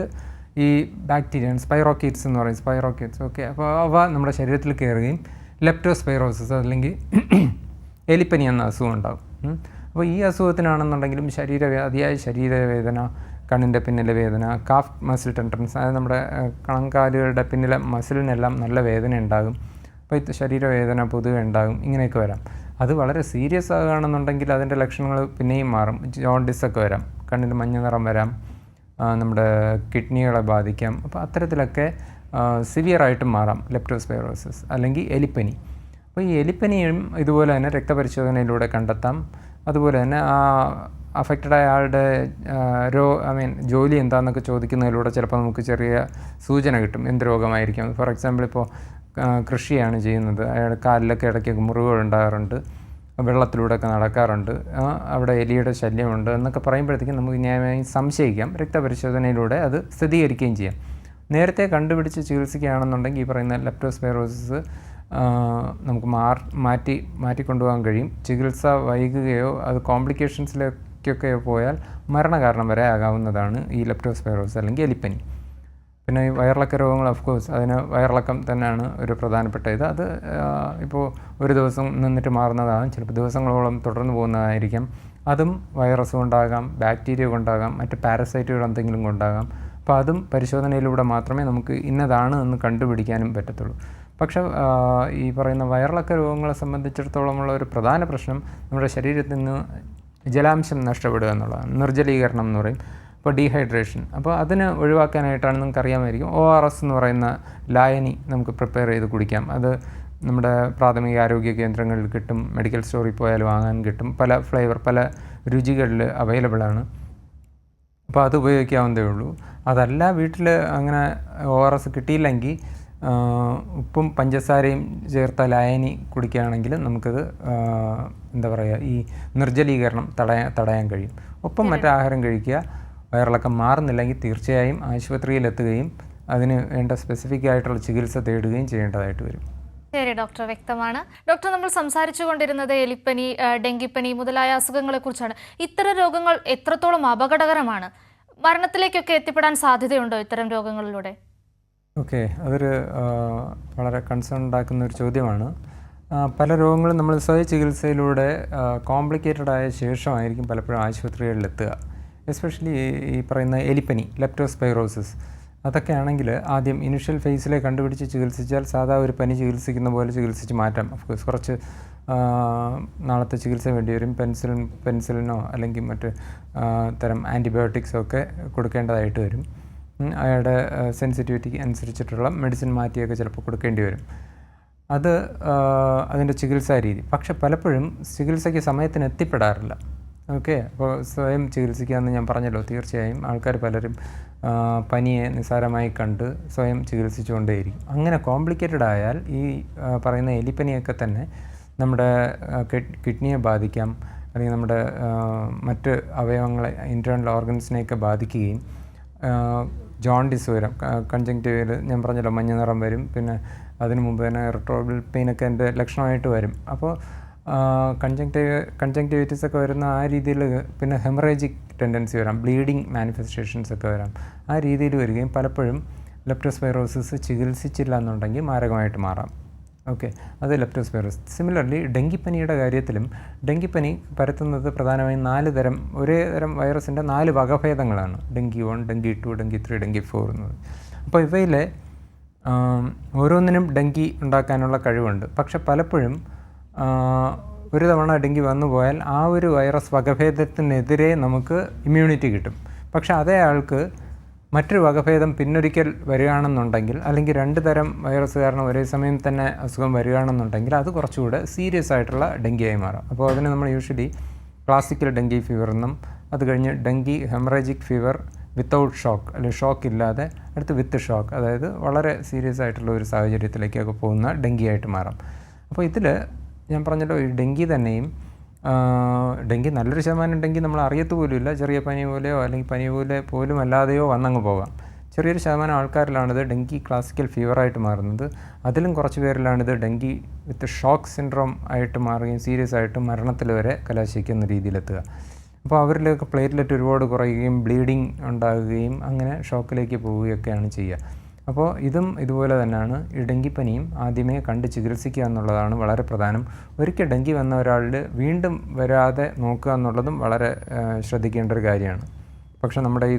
ഈ ബാക്ടീരിയ സ്പൈറോക്കീറ്റ്സ് എന്ന് പറയും, സ്പൈറോക്കീറ്റ്സ് ഓക്കെ, അപ്പോൾ അവ നമ്മുടെ ശരീരത്തിൽ കയറുകയും ലെപ്റ്റോസ്പൈറോസിസ് അല്ലെങ്കിൽ എലിപ്പനി എന്ന അസുഖം ഉണ്ടാകും. അപ്പോൾ ഈ അസുഖത്തിനാണെന്നുണ്ടെങ്കിലും അതിയായ ശരീരവേദന, കണ്ണിൻ്റെ പിന്നിലെ വേദന, കാഫ് മസിൽ ടെൻഡർനെസ്, അതായത് നമ്മുടെ കണങ്കാലുകളുടെ പിന്നിലെ മസിലിനെല്ലാം നല്ല വേദന ഉണ്ടാകും. അപ്പോൾ ഈ ശരീരവേദന പൊതുവെ ഉണ്ടാകും. ഇങ്ങനെയൊക്കെ വരാം. അത് വളരെ സീരിയസ് ആകുകയാണെന്നുണ്ടെങ്കിൽ അതിൻ്റെ ലക്ഷണങ്ങൾ പിന്നെയും മാറും. ജോണ്ടിസൊക്കെ വരാം, കണ്ണിന് മഞ്ഞ നിറം വരാം, നമ്മുടെ കിഡ്നികളെ ബാധിക്കാം. അപ്പോൾ അത്തരത്തിലൊക്കെ സിവിയറായിട്ടും മാറാം ലെപ്റ്റോസ്പൈറോസിസ് അല്ലെങ്കിൽ എലിപ്പനി. അപ്പോൾ ഈ എലിപ്പനിയും ഇതുപോലെ തന്നെ രക്തപരിശോധനയിലൂടെ കണ്ടെത്താം. അതുപോലെ തന്നെ ആ അഫക്റ്റഡായ ആളുടെ ജോലി എന്താണെന്നൊക്കെ ചോദിക്കുന്നതിലൂടെ ചിലപ്പോൾ നമുക്ക് ചെറിയ സൂചന കിട്ടും എന്ത് രോഗമായിരിക്കും. ഫോർ എക്സാമ്പിൾ ഇപ്പോൾ കൃഷിയാണ് ചെയ്യുന്നത്, അയാൾ കാലിലൊക്കെ ഇടയ്ക്കൊക്കെ മുറിവുകൾ ഉണ്ടാകാറുണ്ട്, വെള്ളത്തിലൂടെയൊക്കെ നടക്കാറുണ്ട്, അവിടെ എലിയുടെ ശല്യമുണ്ട് എന്നൊക്കെ പറയുമ്പോഴത്തേക്കും നമുക്ക് ന്യായമായി സംശയിക്കാം. രക്തപരിശോധനയിലൂടെ അത് സ്ഥിരീകരിക്കുകയും ചെയ്യാം. നേരത്തെ കണ്ടുപിടിച്ച് ചികിത്സിക്കുകയാണെന്നുണ്ടെങ്കിൽ ഈ പറയുന്ന ലെപ്റ്റോസ്പൈറോസിസ് നമുക്ക് മാറ്റിക്കൊണ്ടുപോകാൻ കഴിയും. ചികിത്സ വൈകുകയോ അത് കോംപ്ലിക്കേഷൻസിലേക്കൊക്കെ പോയാൽ മരണകാരണം വരെ ആകാവുന്നതാണ് ഈ ലെപ്റ്റോസ്പൈറോസിസ് അല്ലെങ്കിൽ എലിപ്പനി. പിന്നെ ഈ വയറിളക്ക രോഗങ്ങൾ ഓഫ്കോഴ്സ് അതിന് വയറിളക്കം തന്നെയാണ് ഒരു പ്രധാനപ്പെട്ട ഇത്. അത് ഇപ്പോൾ ഒരു ദിവസം നിന്നിട്ട് മാറുന്നതാകും, ചിലപ്പോൾ ദിവസങ്ങളോളം തുടർന്ന് പോകുന്നതായിരിക്കാം. അതും വൈറസ് കൊണ്ടാകാം, ബാക്ടീരിയ കൊണ്ടാകാം, മറ്റ് പാരസൈറ്റുകൾ എന്തെങ്കിലും കൊണ്ടാകാം. അപ്പോൾ അതും പരിശോധനയിലൂടെ മാത്രമേ നമുക്ക് ഇന്നതാണ് എന്ന് കണ്ടുപിടിക്കാനും പറ്റത്തുള്ളൂ. പക്ഷേ ഈ പറയുന്ന വയറിളക്ക രോഗങ്ങളെ സംബന്ധിച്ചിടത്തോളമുള്ള ഒരു പ്രധാന പ്രശ്നം നമ്മുടെ ശരീരത്തിൽ നിന്ന് ജലാംശം നഷ്ടപ്പെടുക എന്നുള്ളതാണ്. നിർജ്ജലീകരണം എന്ന് പറയും. അപ്പോൾ ഡീഹൈഡ്രേഷൻ. അപ്പോൾ അതിന് ഒഴിവാക്കാനായിട്ടാണ് നിങ്ങൾക്ക് അറിയാമായിരിക്കും ORS എന്ന് പറയുന്ന ലായനി നമുക്ക് പ്രിപ്പയർ ചെയ്ത് കുടിക്കാം. അത് നമ്മുടെ പ്രാഥമിക ആരോഗ്യ കേന്ദ്രങ്ങളിൽ കിട്ടും, മെഡിക്കൽ സ്റ്റോറിൽ പോയാൽ വാങ്ങാൻ കിട്ടും. പല ഫ്ലേവർ, പല രുചികളിൽ അവൈലബിളാണ്. അപ്പോൾ അത് ഉപയോഗിക്കാവുന്നതേ ഉള്ളൂ. അതല്ല വീട്ടിൽ അങ്ങനെ ORS കിട്ടിയില്ലെങ്കിൽ ഉപ്പും പഞ്ചസാരയും ചേർത്ത ലായനി കുടിക്കുകയാണെങ്കിൽ നമുക്കത് എന്താ പറയുക, ഈ നിർജ്ജലീകരണം തടയാൻ കഴിയും. ഒപ്പം മറ്റാഹാരം കഴിക്കുക. വയറിളക്കം മാറുന്നില്ലെങ്കിൽ തീർച്ചയായും ആശുപത്രിയിലെത്തുകയും അതിന് വേണ്ട സ്പെസിഫിക് ആയിട്ടുള്ള ചികിത്സ തേടുകയും ചെയ്യേണ്ടതായിട്ട് വരും. ശരി ഡോക്ടർ, വ്യക്തമാണ്. ഡോക്ടർ, നമ്മൾ സംസാരിച്ചു കൊണ്ടിരുന്നത് എലിപ്പനി, ഡെങ്കിപ്പനി മുതലായ അസുഖങ്ങളെക്കുറിച്ചാണ്. ഇത്തരം രോഗങ്ങൾ എത്രത്തോളം അപകടകരമാണ്? മരണത്തിലേക്കൊക്കെ എത്തിപ്പെടാൻ സാധ്യതയുണ്ടോ ഇത്തരം രോഗങ്ങളിലൂടെ? ഓക്കെ, അതൊരു വളരെ കൺസേൺ ഉണ്ടാക്കുന്ന ഒരു ചോദ്യമാണ്. പല രോഗങ്ങളും നമ്മൾ സ്വയ ചികിത്സയിലൂടെ കോംപ്ലിക്കേറ്റഡ് ആയ ശേഷമായിരിക്കും പലപ്പോഴും ആശുപത്രികളിലെത്തുക. എസ്പെഷ്യലി ഈ പറയുന്ന എലിപ്പനി, ലെപ്റ്റോസ്പൈറോസിസ്, അതൊക്കെ ആണെങ്കിൽ ആദ്യം ഇനിഷ്യൽ ഫേസിലെ കണ്ടുപിടിച്ച് ചികിത്സിച്ചാൽ സാധാ ഒരു പനി ചികിത്സിക്കുന്ന പോലെ ചികിത്സിച്ച് മാറ്റാം. ഓഫ്കോഴ്സ് കുറച്ച് നാളത്തെ ചികിത്സ വേണ്ടി വരും. പെൻസിലിനോ അല്ലെങ്കിൽ മറ്റ് തരം ആൻറ്റിബയോട്ടിക്സോ ഒക്കെ കൊടുക്കേണ്ടതായിട്ട് വരും. അയാളുടെ സെൻസിറ്റിവിറ്റിക്ക് അനുസരിച്ചിട്ടുള്ള മെഡിസിൻ മാറ്റിയൊക്കെ ചിലപ്പോൾ കൊടുക്കേണ്ടി വരും. അത് അതിൻ്റെ ചികിത്സാ രീതി. പക്ഷെ പലപ്പോഴും ചികിത്സയ്ക്ക് സമയത്തിന് എത്തിപ്പെടാറില്ല. ഓക്കെ, അപ്പോൾ സ്വയം ചികിത്സിക്കാമെന്ന് ഞാൻ പറഞ്ഞല്ലോ. തീർച്ചയായും ആൾക്കാർ പലരും പനിയെ നിസ്സാരമായി കണ്ട് സ്വയം ചികിത്സിച്ചുകൊണ്ടേയിരിക്കും. അങ്ങനെ കോംപ്ലിക്കേറ്റഡ് ആയാൽ ഈ പറയുന്ന എലിപ്പനിയൊക്കെ തന്നെ നമ്മുടെ കിഡ്നിയെ ബാധിക്കാം, അല്ലെങ്കിൽ നമ്മുടെ മറ്റ് അവയവങ്ങളെ, ഇൻറ്റേർണൽ ഓർഗൻസിനെയൊക്കെ ബാധിക്കുകയും ജോണ്ടിസ് വരും. കൺജങ്ക്റ്റിവയിൽ ഞാൻ പറഞ്ഞല്ലോ മഞ്ഞ നിറം വരും. അതിനു മുമ്പ് തന്നെ ഇറിറ്റബിൾ പെയിനൊക്കെ എൻ്റെ ലക്ഷണമായിട്ട് വരും. അപ്പോൾ കൺജങ്ക്റ്റിവൈറ്റിസ് ഒക്കെ വരുന്ന ആ രീതിയിൽ, പിന്നെ ഹെമറേജിക് ടെൻഡൻസി വരാം, ബ്ലീഡിങ് മാനിഫെസ്റ്റേഷൻസ് ഒക്കെ വരാം. ആ രീതിയിൽ വരികയും പലപ്പോഴും ലെപ്റ്റോസ്പൈറോസിസ് ചികിത്സിച്ചില്ല എന്നുണ്ടെങ്കിൽ മാരകമായിട്ട് മാറാം. ഓക്കെ, അത് ലെപ്റ്റോസ്പൈറോസിസ്. സിമിലർലി ഡെങ്കിപ്പനിയുടെ കാര്യത്തിലും ഡെങ്കിപ്പനി പരത്തുന്നത് പ്രധാനമായും 4 തരം, ഒരേ തരം വൈറസിൻ്റെ 4 വകഭേദങ്ങളാണ്. ഡെങ്കി 1, ഡെങ്കി 2, ഡെങ്കി 3, ഡെങ്കി 4 എന്നത്. അപ്പോൾ ഇവയിലെ ഓരോന്നിനും ഡെങ്കി ഉണ്ടാക്കാനുള്ള കഴിവുണ്ട്. പക്ഷെ പലപ്പോഴും ഒരു തവണ ഡെങ്കി വന്നു പോയാൽ ആ ഒരു വൈറസ് വകഭേദത്തിനെതിരെ നമുക്ക് ഇമ്മ്യൂണിറ്റി കിട്ടും. പക്ഷെ അതേ ആൾക്ക് മറ്റൊരു വകഭേദം പിന്നൊരിക്കൽ വരികയാണെന്നുണ്ടെങ്കിൽ, അല്ലെങ്കിൽ 2 തരം വൈറസ് കാരണം ഒരേ സമയം തന്നെ അസുഖം വരികയാണെന്നുണ്ടെങ്കിൽ അത് കുറച്ചുകൂടെ സീരിയസ് ആയിട്ടുള്ള ഡെങ്കിയായി മാറാം. അപ്പോൾ അതിന് നമ്മൾ യൂഷ്വലി ക്ലാസിക്കൽ ഡെങ്കി ഫീവർ എന്നും, അത് കഴിഞ്ഞ് dengue haemorrhagic fever without shock, അല്ലെങ്കിൽ ഷോക്ക് ഇല്ലാതെ അടുത്ത് വിത്ത് ഷോക്ക്, അതായത് വളരെ സീരിയസ് ആയിട്ടുള്ള ഒരു സാഹചര്യത്തിലേക്കൊക്കെ പോകുന്ന ഡെങ്കിയായിട്ട് മാറാം. അപ്പോൾ ഇതിൽ ഞാൻ പറഞ്ഞല്ലോ, ഈ ഡെങ്കി തന്നെയും ഡെങ്കി നല്ലൊരു ശതമാനം ഡെങ്കി നമ്മൾ അറിയത്ത് പോലുമില്ല. ചെറിയ പനി പോലെയോ അല്ലെങ്കിൽ പനി പോലെ പോലും അല്ലാതെയോ വന്നങ്ങ് പോകാം. ചെറിയൊരു ശതമാനം ആൾക്കാരിലാണിത് ഡെങ്കി ക്ലാസിക്കൽ ഫീവറായിട്ട് മാറുന്നത്. അതിലും കുറച്ച് പേരിലാണിത് ഡെങ്കി വിത്ത് ഷോക്ക് സിൻഡ്രോം ആയിട്ട് മാറുകയും സീരിയസ് ആയിട്ട് മരണത്തിൽ വരെ കലാശിക്കുന്ന രീതിയിലെത്തുക. അപ്പോൾ അവരിലൊക്കെ പ്ലേറ്റ്ലെറ്റ് ഒരുപാട് കുറയുകയും ബ്ലീഡിങ് ഉണ്ടാകുകയും അങ്ങനെ ഷോക്കിലേക്ക് പോവുകയൊക്കെയാണ് ചെയ്യുക. അപ്പോൾ ഇതും ഇതുപോലെ തന്നെയാണ്. ഈ ഡെങ്കിപ്പനിയും ആദ്യമേ കണ്ട് ചികിത്സിക്കുക എന്നുള്ളതാണ് വളരെ പ്രധാനം. ഒരിക്കൽ ഡെങ്കി വന്ന ഒരാളിൽ വീണ്ടും വരാതെ നോക്കുക എന്നുള്ളതും വളരെ ശ്രദ്ധിക്കേണ്ട ഒരു കാര്യമാണ്. പക്ഷേ നമ്മുടെ ഈ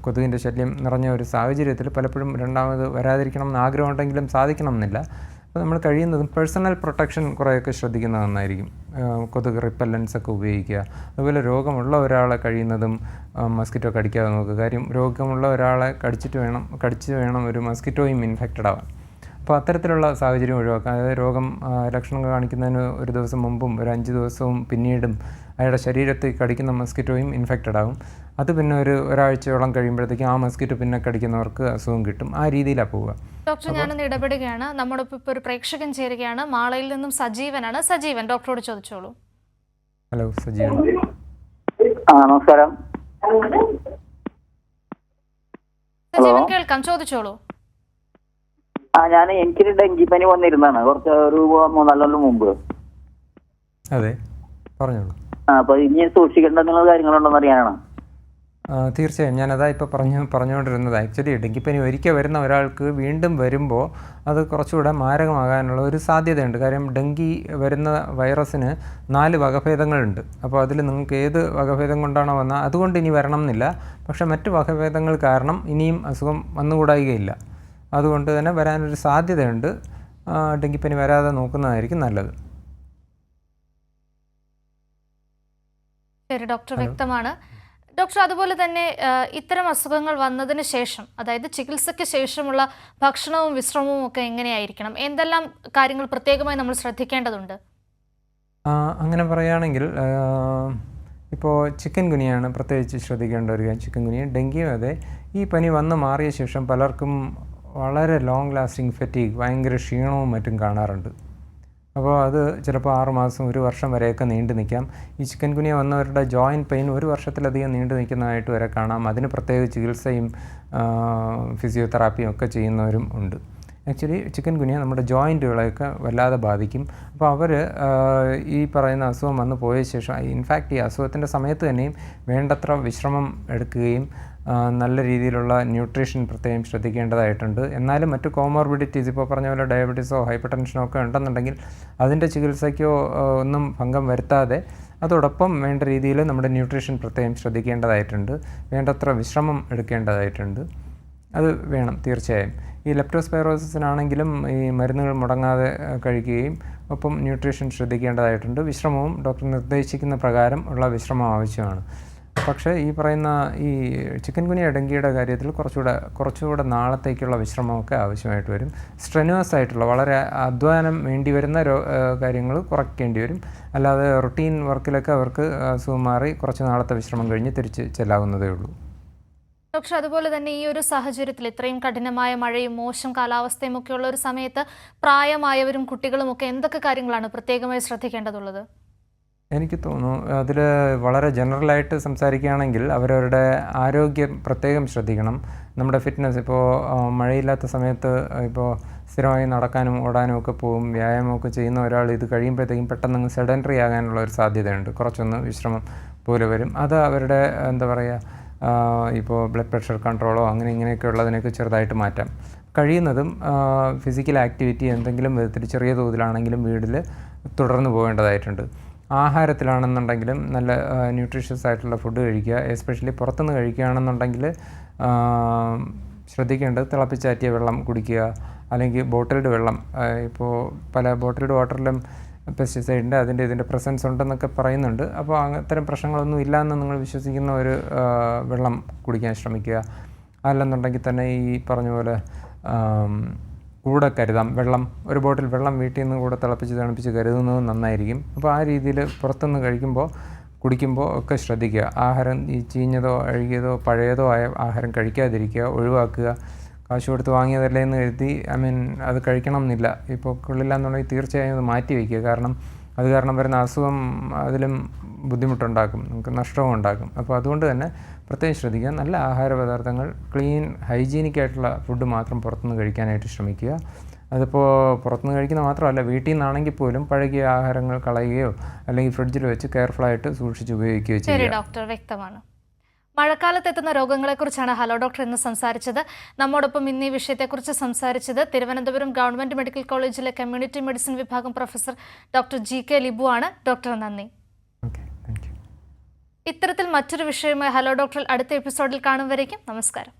കൊതുകിൻ്റെ ശല്യം നിറഞ്ഞ ഒരു സാഹചര്യത്തിൽ പലപ്പോഴും രണ്ടാമത് വരാതിരിക്കണം എന്ന് ആഗ്രഹമുണ്ടെങ്കിലും സാധിക്കണം എന്നില്ല. അപ്പോൾ നമ്മൾ കഴിയുന്നതും പേഴ്സണൽ പ്രൊട്ടക്ഷൻ കുറേയൊക്കെ ശ്രദ്ധിക്കുന്നത് നന്നായിരിക്കും. കൊതുക് റിപ്പല്ലൻസ് ഒക്കെ ഉപയോഗിക്കുക. അതുപോലെ രോഗമുള്ള ഒരാളെ കഴിയുന്നതും മസ്കിറ്റോ കടിക്കാതെ നോക്കുക. കാര്യം രോഗമുള്ള ഒരാളെ കടിച്ച് വേണം ഒരു മസ്കിറ്റോയും ഇൻഫെക്റ്റഡ് ആവാൻ. അപ്പോൾ അത്തരത്തിലുള്ള സാഹചര്യം ഒഴിവാക്കാം. അതായത് രോഗം ലക്ഷണങ്ങൾ കാണിക്കുന്നതിന് ഒരു ദിവസം മുമ്പും ഒരു 5 ദിവസവും പിന്നീടും അയാളുടെ ശരീരത്തിൽ കടിക്കുന്ന മസ്കിറ്റോയും ഇൻഫെക്റ്റഡ് ആകും. അത് പിന്നെ ഒരാഴ്ചയോളം കഴിയുമ്പോഴത്തേക്കും ആ മസ്കിറ്റോ പിന്നെ കടിക്കുന്നവർക്ക് അസുഖം കിട്ടും. ആ രീതിയിലാണ് പോവുക. ഡോക്ടർ, ഞാനൊന്ന് ഇടപെടുകയാണ്. നമ്മോടൊപ്പം ഇപ്പോൾ ഒരു പ്രേക്ഷകൻ ചേരുകയാണ്. മാളയിൽ നിന്നും സജീവനാണ്. സജീവൻ, ഡോക്ടറോട് ചോദിച്ചോളൂ. ഹലോ സജീവൻ. നമസ്കാരം. സജീവൻ കേൾക്കാം, ചോദിച്ചോളൂ. എനിക്കൊരു ഡെങ്കിപ്പനി വന്നിരുന്നാണ് ഒരു 3-4 കൊല്ലം മുമ്പ്. അതെ, പറഞ്ഞോളൂ. അപ്പൊ ഇനി സൂക്ഷിക്കേണ്ട കാര്യങ്ങളുണ്ടോന്ന് അറിയാനാണ്. തീർച്ചയായും ഞാനതാ ഇപ്പോൾ പറഞ്ഞുകൊണ്ടിരുന്നത്. ആക്ച്വലി ഡെങ്കിപ്പനി ഒരിക്കൽ വരുന്ന ഒരാൾക്ക് വീണ്ടും വരുമ്പോൾ അത് കുറച്ചുകൂടെ മാരകമാകാനുള്ള ഒരു സാധ്യതയുണ്ട്. കാര്യം ഡെങ്കി വരുന്ന വൈറസിന് 4 വകഭേദങ്ങളുണ്ട്. അപ്പോൾ അതിൽ നിങ്ങൾക്ക് ഏത് വകഭേദം കൊണ്ടാണോ വന്നാൽ അതുകൊണ്ട് ഇനി വരണം എന്നില്ല. പക്ഷേ മറ്റ് വകഭേദങ്ങൾ കാരണം ഇനിയും അസുഖം വന്നുകൂടായികയില്ല. അതുകൊണ്ട് തന്നെ വരാനൊരു സാധ്യതയുണ്ട്. ഡെങ്കിപ്പനി വരാതെ നോക്കുന്നതായിരിക്കും നല്ലത്. ശരി ഡോക്ടർ, വ്യക്തമാണ്. ഡോക്ടർ, അതുപോലെ തന്നെ ഇത്തരം അസുഖങ്ങൾ വന്നതിന് ശേഷം, അതായത് ചികിത്സയ്ക്ക് ശേഷമുള്ള ഭക്ഷണവും വിശ്രമവും ഒക്കെ എങ്ങനെയായിരിക്കണം? എന്തെല്ലാം കാര്യങ്ങൾ പ്രത്യേകമായി നമ്മൾ ശ്രദ്ധിക്കേണ്ടതുണ്ട്? അങ്ങനെ പറയുകയാണെങ്കിൽ ഇപ്പോൾ ചിക്കൻ ഗുനിയാണ് പ്രത്യേകിച്ച് ശ്രദ്ധിക്കേണ്ട ഒരു കാര്യം. ചിക്കൻ ഗുനിയ, ഡെങ്കിയും അതെ. ഈ പനി വന്ന് മാറിയ ശേഷം പലർക്കും വളരെ ലോങ് ലാസ്റ്റിംഗ് ഫെറ്റീഗ്, ഭയങ്കര ക്ഷീണവും മറ്റും കാണാറുണ്ട്. അപ്പോൾ അത് ചിലപ്പോൾ 6 മാസം 1 വർഷം വരെയൊക്കെ നീണ്ടു നിൽക്കാം. ഈ ചിക്കൻ ഗുനിയ വന്നവരുടെ ജോയിൻറ്റ് പെയിൻ 1 വർഷത്തിലധികം നീണ്ടു നിൽക്കുന്നതായിട്ട് വരെ കാണാം. അതിന് പ്രത്യേക ചികിത്സയും ഫിസിയോതെറാപ്പിയും ഒക്കെ ചെയ്യുന്നവരും ഉണ്ട്. ആക്ച്വലി ചിക്കൻ ഗുനിയ നമ്മുടെ ജോയിൻറ്റുകളെയൊക്കെ വല്ലാതെ ബാധിക്കും. അപ്പോൾ അവർ ഈ പറയുന്ന അസുഖം വന്ന് പോയ ശേഷം, ഇൻഫാക്റ്റ് ഈ അസുഖത്തിൻ്റെ സമയത്ത് തന്നെയും വേണ്ടത്ര വിശ്രമം എടുക്കുകയും നല്ല രീതിയിലുള്ള ന്യൂട്രീഷൻ പ്രത്യേകം ശ്രദ്ധിക്കേണ്ടതായിട്ടുണ്ട്. എന്നാലും മറ്റു കോമോർബിഡിറ്റീസ്, ഇപ്പോൾ പറഞ്ഞ പോലെ ഡയബറ്റീസോ ഹൈപ്പർ ടെൻഷനോ ഒക്കെ ഉണ്ടെന്നുണ്ടെങ്കിൽ അതിൻ്റെ ചികിത്സയ്ക്കോ ഒന്നും ഭംഗം വരുത്താതെ അതോടൊപ്പം വേണ്ട രീതിയിൽ നമ്മുടെ ന്യൂട്രീഷൻ പ്രത്യേകം ശ്രദ്ധിക്കേണ്ടതായിട്ടുണ്ട്. വേണ്ടത്ര വിശ്രമം എടുക്കേണ്ടതായിട്ടുണ്ട്. അത് വേണം തീർച്ചയായും. ഈ ലെപ്റ്റോസ്പൈറോസിസിനാണെങ്കിലും ഈ മരുന്നുകൾ മുടങ്ങാതെ കഴിക്കുകയും ഒപ്പം ന്യൂട്രീഷൻ ശ്രദ്ധിക്കേണ്ടതായിട്ടുണ്ട്. വിശ്രമവും ഡോക്ടർ നിർദ്ദേശിക്കുന്ന പ്രകാരം ഉള്ള വിശ്രമം ആവശ്യമാണ്. പക്ഷേ ഈ പറയുന്ന ഈ ചിക്കൻ ഗുനിയ ഡെങ്കിയുടെ കാര്യത്തിൽ കുറച്ചുകൂടെ നാളത്തേക്കുള്ള വിശ്രമമൊക്കെ ആവശ്യമായിട്ട് വരും. സ്ട്രെനുവസ് ആയിട്ടുള്ള വളരെ അധ്വാനം വേണ്ടി വരുന്ന കാര്യങ്ങൾ കുറയ്ക്കേണ്ടി വരും. അല്ലാതെ റുട്ടീൻ വർക്കിലൊക്കെ അവർക്ക് അസുഖം മാറി കുറച്ച് നാളത്തെ വിശ്രമം കഴിഞ്ഞ് തിരിച്ച് ചെല്ലാവുന്നതേ ഉള്ളൂ. ഡോക്ടർ, അതുപോലെ തന്നെ ഈ ഒരു സാഹചര്യത്തിൽ ഇത്രയും കഠിനമായ മഴയും മോശം കാലാവസ്ഥയും ഒക്കെയുള്ള ഒരു സമയത്ത് പ്രായമായവരും കുട്ടികളും ഒക്കെ എന്തൊക്കെ കാര്യങ്ങളാണ് പ്രത്യേകമായി ശ്രദ്ധിക്കേണ്ടതുള്ളത്? എനിക്ക് തോന്നുന്നു അതിൽ വളരെ ജനറലായിട്ട് സംസാരിക്കുകയാണെങ്കിൽ അവരവരുടെ ആരോഗ്യം പ്രത്യേകം ശ്രദ്ധിക്കണം. നമ്മുടെ ഫിറ്റ്നസ്, ഇപ്പോൾ മഴയില്ലാത്ത സമയത്ത് ഇപ്പോൾ സ്ഥിരമായി നടക്കാനും ഓടാനും ഒക്കെ പോകും, വ്യായാമമൊക്കെ ചെയ്യുന്ന ഒരാൾ ഇത് കഴിയുമ്പോഴത്തേക്കും പെട്ടെന്ന് സെഡൻറ്ററി ആകാനുള്ള ഒരു സാധ്യതയുണ്ട്. കുറച്ചൊന്ന് വിശ്രമം പോലെ വരും. അത് അവരുടെ എന്താ പറയുക, ഇപ്പോൾ ബ്ലഡ് പ്രഷർ കൺട്രോളോ അങ്ങനെ ഇങ്ങനെയൊക്കെ ഉള്ളതിനൊക്കെ ചെറുതായിട്ട് മാറ്റാം. കഴിയുന്നതും ഫിസിക്കൽ ആക്ടിവിറ്റി എന്തെങ്കിലും വിധത്തിൽ ചെറിയ തോതിലാണെങ്കിലും വീട്ടിൽ തുടർന്ന് പോകേണ്ടതായിട്ടുണ്ട്. ആഹാരത്തിലാണെന്നുണ്ടെങ്കിലും നല്ല ന്യൂട്രീഷ്യസ് ആയിട്ടുള്ള ഫുഡ് കഴിക്കുക. എസ്പെഷ്യലി പുറത്തുനിന്ന് കഴിക്കുകയാണെന്നുണ്ടെങ്കിൽ ശ്രദ്ധിക്കേണ്ടത് തിളപ്പിച്ചാറ്റിയ വെള്ളം കുടിക്കുക, അല്ലെങ്കിൽ ബോട്ടിൽഡ് വെള്ളം. ഇപ്പോൾ പല ബോട്ടിൽഡ് വാട്ടറിലും പെസ്റ്റിസൈഡിൻ്റെ ഇതിൻ്റെ പ്രസൻസ് ഉണ്ടെന്നൊക്കെ പറയുന്നുണ്ട്. അപ്പോൾ അത്തരം പ്രശ്നങ്ങളൊന്നും ഇല്ലയെന്ന് നിങ്ങൾ വിശ്വസിക്കുന്ന ഒരു വെള്ളം കുടിക്കാൻ ശ്രമിക്കുക. അല്ലെന്നുണ്ടെങ്കിൽ തന്നെ ഈ പറഞ്ഞ പോലെ കൂടെ കരുതാം. ഒരു ബോട്ടിൽ വെള്ളം വീട്ടിൽ നിന്ന് കൂടെ തിളപ്പിച്ച് തണുപ്പിച്ച് കരുതുന്നത് നന്നായിരിക്കും. അപ്പോൾ ആ രീതിയിൽ പുറത്തുനിന്ന് കുടിക്കുമ്പോൾ ഒക്കെ ശ്രദ്ധിക്കുക. ആഹാരം ഈ ചീഞ്ഞതോ അഴുകിയതോ പഴയതോ ആയ ആഹാരം കഴിക്കാതിരിക്കുക, ഒഴിവാക്കുക. കാശ് കൊടുത്ത് വാങ്ങിയതല്ലേ എന്ന് കരുതി അത് കഴിക്കണം എന്നില്ല. ഇപ്പോൾ കൊള്ളില്ല എന്നുണ്ടെങ്കിൽ തീർച്ചയായും അത് മാറ്റി വയ്ക്കുക. അത് കാരണം വരുന്ന അസുഖം അതിലും ബുദ്ധിമുട്ടുണ്ടാക്കും, നമുക്ക് നഷ്ടവും ഉണ്ടാക്കും. അപ്പോൾ അതുകൊണ്ട് തന്നെ പ്രത്യേകം ശ്രദ്ധിക്കുക. നല്ല ആഹാര പദാർത്ഥങ്ങൾ, ക്ലീൻ ഹൈജീനിക് ആയിട്ടുള്ള ഫുഡ് മാത്രം പുറത്തുനിന്ന് കഴിക്കാനായിട്ട് ശ്രമിക്കുക. അതിപ്പോൾ പുറത്തുനിന്ന് കഴിക്കുന്ന മാത്രമല്ല, വീട്ടിൽ നിന്നാണെങ്കിൽ പോലും പഴകിയ ആഹാരങ്ങൾ കളയുകയോ അല്ലെങ്കിൽ ഫ്രിഡ്ജിൽ വെച്ച് കെയർഫുള്ളായിട്ട് സൂക്ഷിച്ച് ഉപയോഗിക്കുകയോ ചെയ്യുക. ശരി ഡോക്ടർ, വ്യക്തമാണ്. മഴക്കാലത്തെത്തുന്ന രോഗങ്ങളെക്കുറിച്ചാണ് ഹലോ ഡോക്ടർ ഇന്ന് സംസാരിച്ചത്. നമ്മോടൊപ്പം ഇന്ന് ഈ വിഷയത്തെക്കുറിച്ച് സംസാരിച്ചത് തിരുവനന്തപുരം ഗവൺമെൻറ് മെഡിക്കൽ കോളേജിലെ കമ്മ്യൂണിറ്റി മെഡിസിൻ വിഭാഗം പ്രൊഫസർ ഡോക്ടർ GK ലിബു ആണ്. ഡോക്ടർ നന്ദി. ഇത്തരത്തിൽ മറ്റൊരു വിഷയവുമായി ഹലോ ഡോക്ടറിൽ അടുത്ത എപ്പിസോഡിൽ കാണും വരേക്കും നമസ്കാരം.